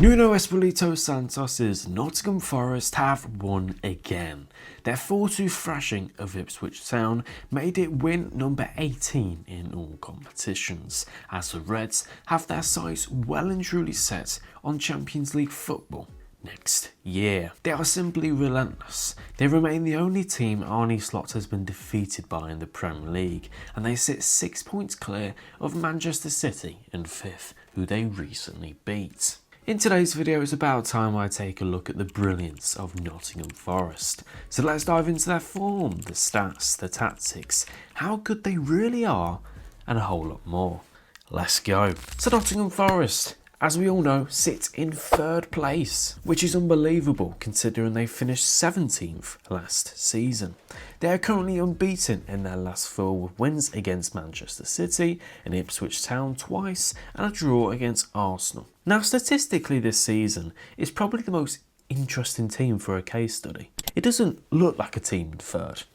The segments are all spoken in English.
Nuno Espírito Santos's Nottingham Forest have won again. Their 4-2 thrashing of Ipswich Town made it win number 18 in all competitions, as the Reds have their sights well and truly set on Champions League football next year. They are simply relentless. They remain the only team Arne Slot has been defeated by in the Premier League, and they sit 6 points clear of Manchester City in 5th, who they recently beat. In today's video, it's about time I take a look at the brilliance of Nottingham Forest. So let's dive into their form, the stats, the tactics, how good they really are, and a whole lot more. Let's go. So Nottingham Forest, as we all know, sit in 3rd place, which is unbelievable considering they finished 17th last season. They are currently unbeaten in their last 4 wins against Manchester City and Ipswich Town twice, and a draw against Arsenal. Now, statistically this season is probably the most interesting team for a case study. It doesn't look like a team in 3rd.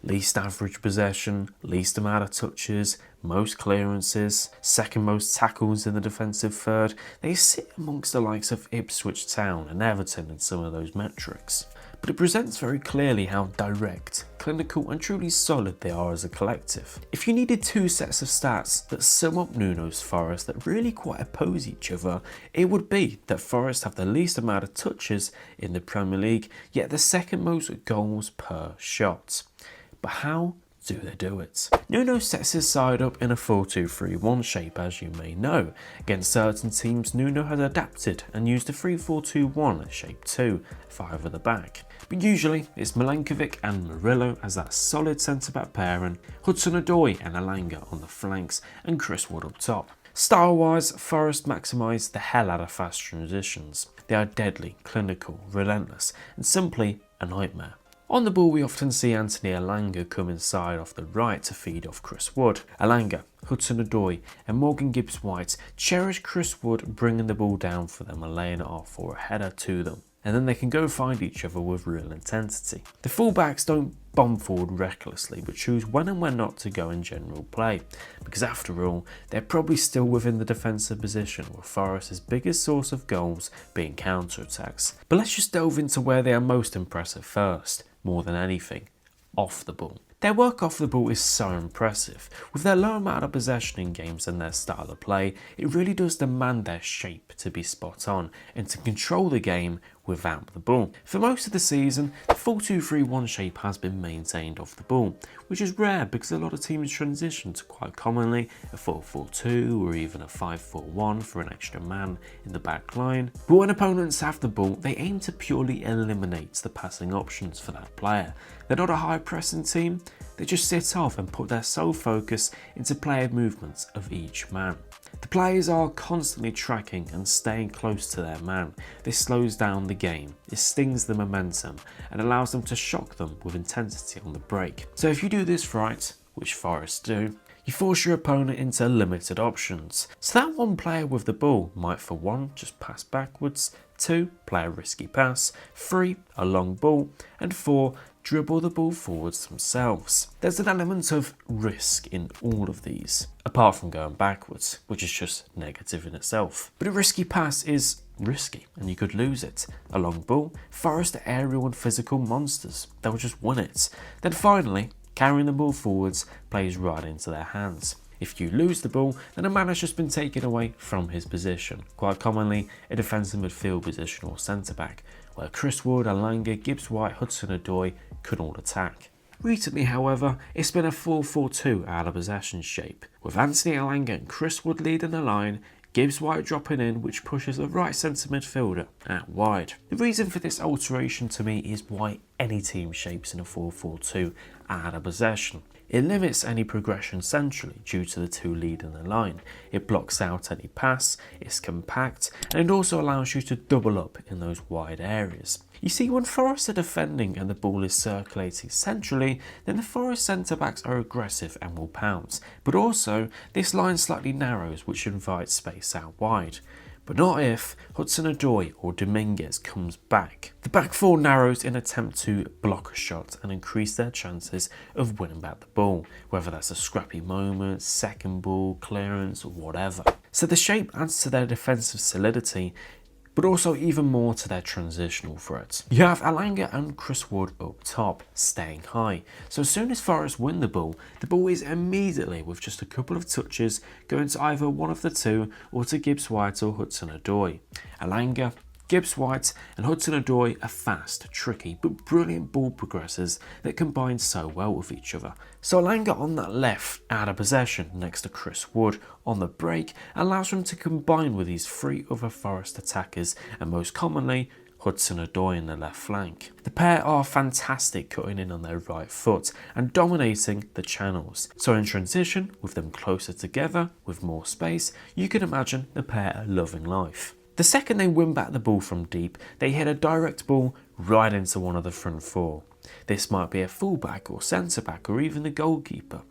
Least average possession, least amount of touches, most clearances, 2nd most tackles in the defensive 3rd. They sit amongst the likes of Ipswich Town and Everton in some of those metrics. But it presents very clearly how direct, clinical and truly solid they are as a collective. If you needed 2 sets of stats that sum up Nuno's Forest that really quite oppose each other, it would be that Forest have the least amount of touches in the Premier League, yet the 2nd most goals per shot. But how do they do it? Nuno sets his side up in a 4-2-3-1 shape, as you may know. Against certain teams, Nuno has adapted and used a 3-4-2-1 shape too, 5 at the back. But usually it's Milenkovic and Murillo as that solid centre-back pairing, Hudson-Odoi and Elanga on the flanks, and Chris Wood up top. Style-wise, Forest maximise the hell out of fast transitions. They are deadly, clinical, relentless, and simply a nightmare. On the ball, we often see Anthony Elanga come inside off the right to feed off Chris Wood. Elanga, Hudson-Odoi and Morgan Gibbs-White cherish Chris Wood bringing the ball down for them and laying it off or a header to them, and then they can go find each other with real intensity. The fullbacks don't bomb forward recklessly, but choose when and when not to go in general play, because after all, they're probably still within the defensive position, with Forest's biggest source of goals being counter-attacks. But let's just delve into where they are most impressive first. More than anything, off the ball. Their work off the ball is so impressive. With their low amount of possession in games and their style of play, it really does demand their shape to be spot on and to control the game without the ball. For most of the season, the 4-2-3-1 shape has been maintained off the ball, which is rare because a lot of teams transition to quite commonly a 4-4-2 or even a 5-4-1 for an extra man in the back line. But when opponents have the ball, they aim to purely eliminate the passing options for that player. They're not a high pressing team, they just sit off and put their sole focus into player movements of each man. The players are constantly tracking and staying close to their man. This slows down the game, it stings the momentum and allows them to shock them with intensity on the break. So if you do this right, which Forest do, you force your opponent into limited options. So that one player with the ball might, for 1, just pass backwards, 2, play a risky pass, 3, a long ball, and 4, dribble the ball forwards themselves. There's an element of risk in all of these, apart from going backwards, which is just negative in itself. But a risky pass is risky and you could lose it. A long ball, Forest are aerial and physical monsters. They'll just win it. Then finally, carrying the ball forwards plays right into their hands. If you lose the ball, then a man has just been taken away from his position, quite commonly a defensive midfield position or centre-back, where Chris Wood, Elanga, Gibbs-White, Hudson-Odoi could all attack. Recently, however, it's been a 4-4-2 out of possession shape, with Anthony Elanga and Chris Wood leading the line, Gibbs-White dropping in, which pushes the right centre midfielder out wide. The reason for this alteration to me is why any team shapes in a 4-4-2 out of possession. It limits any progression centrally due to the 2 leading the line. It blocks out any pass, it's compact, and it also allows you to double up in those wide areas. You see, when Forest are defending and the ball is circulating centrally, then the Forest centre-backs are aggressive and will pounce. But also, this line slightly narrows, which invites space out wide. But not if Hudson-Odoi or Dominguez comes back. The back 4 narrows in an attempt to block a shot and increase their chances of winning back the ball, whether that's a scrappy moment, second ball, clearance, or whatever. So the shape adds to their defensive solidity but also even more to their transitional threats. You have Alanga and Chris Wood up top, staying high. So as soon as Forest win the ball is immediately, with just a couple of touches, going to either one of the two or to Gibbs White or Hudson-Odoi. Alanga, Gibbs White and Hudson-Odoi are fast, tricky but brilliant ball progressors that combine so well with each other. So Alanga on that left, out of possession next to Chris Wood on the break, allows him to combine with these three other Forest attackers, and most commonly Hudson-Odoi in the left flank. The pair are fantastic cutting in on their right foot and dominating the channels. So in transition, with them closer together, with more space, you can imagine the pair are loving life. The second they win back the ball from deep, they hit a direct ball right into one of the front four. This might be a fullback or centre back or even the goalkeeper.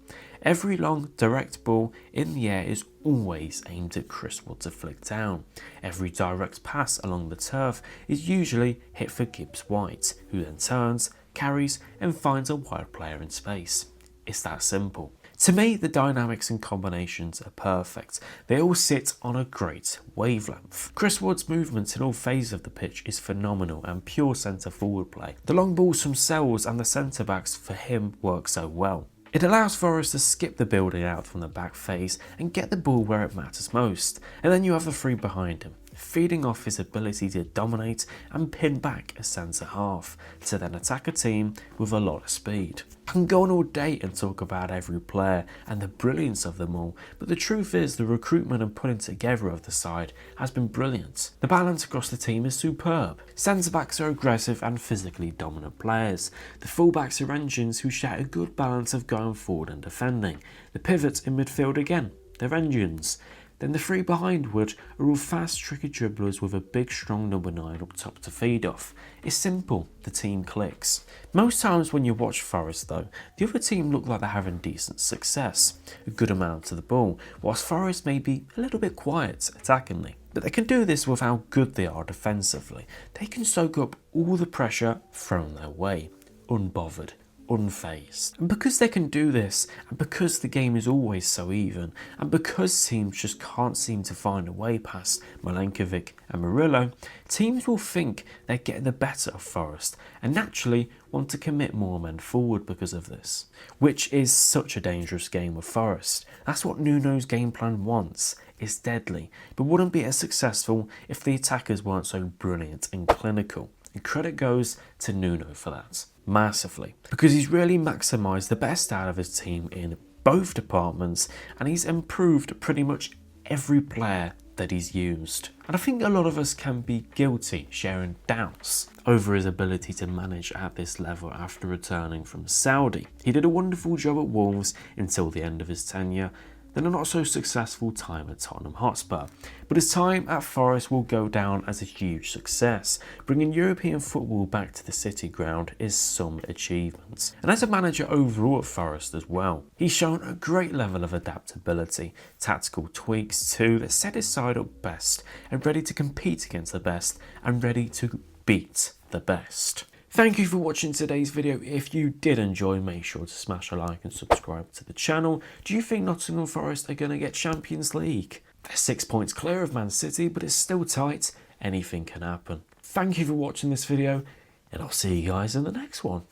Every long direct ball in the air is always aimed at Chris Wood to flick down. Every direct pass along the turf is usually hit for Gibbs White, who then turns, carries and finds a wide player in space. It's that simple. To me, the dynamics and combinations are perfect. They all sit on a great wavelength. Chris Wood's movement in all phases of the pitch is phenomenal and pure centre forward play. The long balls from Sells and the centre backs for him work so well. It allows Forest to skip the building out from the back phase and get the ball where it matters most. And then you have the three behind him, feeding off his ability to dominate and pin back a centre half, to then attack a team with a lot of speed. I can go on all day and talk about every player and the brilliance of them all, but the truth is the recruitment and putting together of the side has been brilliant. The balance across the team is superb. Centre backs are aggressive and physically dominant players. The fullbacks are engines who share a good balance of going forward and defending. The pivots in midfield again, they're engines. Then the three behind Wood are all fast, tricky dribblers with a big, strong number 9 up top to feed off. It's simple, the team clicks. Most times when you watch Forest though, the other team look like they're having decent success, a good amount to the ball, whilst Forest may be a little bit quiet attackingly. But they can do this with how good they are defensively. They can soak up all the pressure thrown their way, unbothered, unfazed. And because they can do this, and because the game is always so even, and because teams just can't seem to find a way past Milenkovic and Murillo, teams will think they're getting the better of Forest and naturally want to commit more men forward because of this, which is such a dangerous game with Forest. That's what Nuno's game plan wants. It's deadly, but wouldn't be as successful if the attackers weren't so brilliant and clinical. And credit goes to Nuno for that, massively, because he's really maximised the best out of his team in both departments, and he's improved pretty much every player that he's used. And I think a lot of us can be guilty sharing doubts over his ability to manage at this level after returning from Saudi. He did a wonderful job at Wolves until the end of his tenure, then a not so successful time at Tottenham Hotspur. But his time at Forest will go down as a huge success. Bringing European football back to the City ground is some achievement. And as a manager overall at Forest as well, he's shown a great level of adaptability, tactical tweaks too that set his side up best and ready to compete against the best and ready to beat the best. Thank you for watching today's video. If you did enjoy, make sure to smash a like and subscribe to the channel. Do you think Nottingham Forest are going to get Champions League? They're 6 points clear of Man City, but it's still tight. Anything can happen. Thank you for watching this video, and I'll see you guys in the next one.